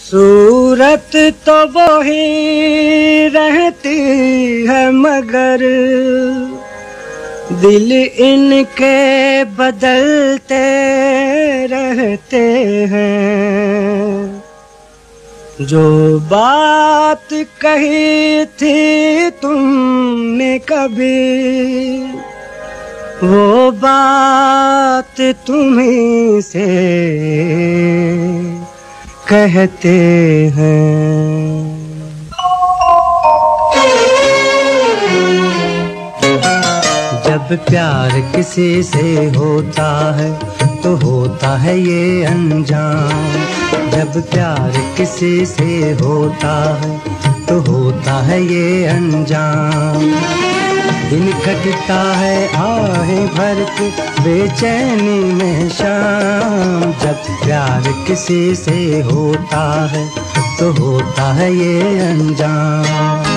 सूरत तो वही रहती है मगर दिल इनके बदलते रहते हैं। जो बात कही थी तुमने कभी वो बात तुम्हीं से कहते हैं। जब प्यार किसी से होता है तो होता है ये अंजाम। जब प्यार किसी से होता है तो होता है ये अंजाम। दिन कटता है आहें भर के बेचैनी में शाम। जब प्यार किसी से होता है तो होता है ये अंजाम।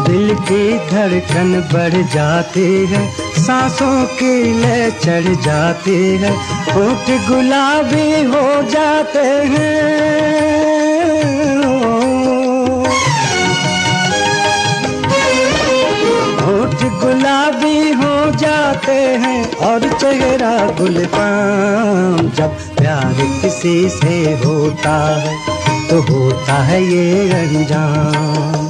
दिल की धड़कन बढ़ जाती है, सांसों की लय चढ़ जाती है, होठ गुलाबी हो जाते हैं। होठ गुलाबी हो जाते हैं और चेहरा गुलफाम। जब प्यार किसी से होता है तो होता है ये अंजाम।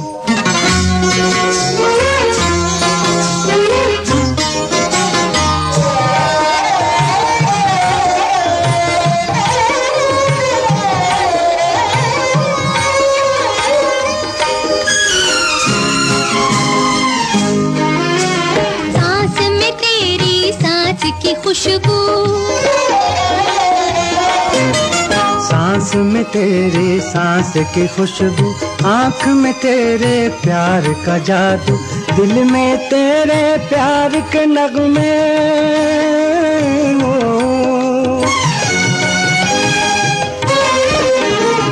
की खुशबू, सांस में तेरे सांस की खुशबू, आँख में तेरे प्यार का जादू, दिल में तेरे प्यार के नगमे।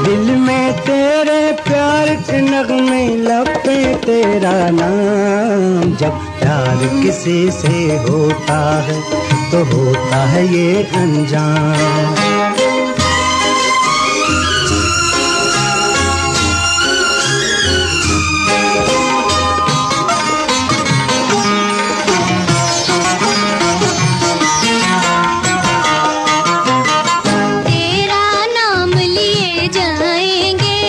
दिल में तेरे प्यार के नगमे, लब पे तेरा नाम। जब प्यार किसी से होता है तो होता है ये अंजाम। तेरा नाम लिए जाएंगे,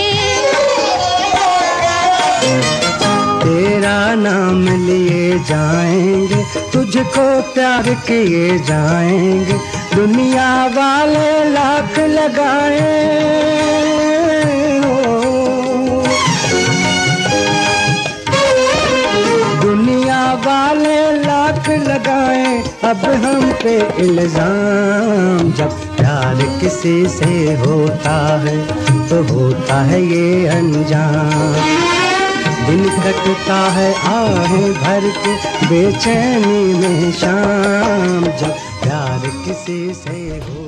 तेरा नाम लिए जाएंगे, तुझको प्यार किए जाएंगे, दुनिया वाले लाख लगाए। दुनिया वाले लाख लगाए, अब हम पे इल्जाम। जब प्यार किसी से होता है तो होता है ये अंजाम। दिन कटता है आहें भर के बेचैनी में शाम। जब प्यार किसी से हो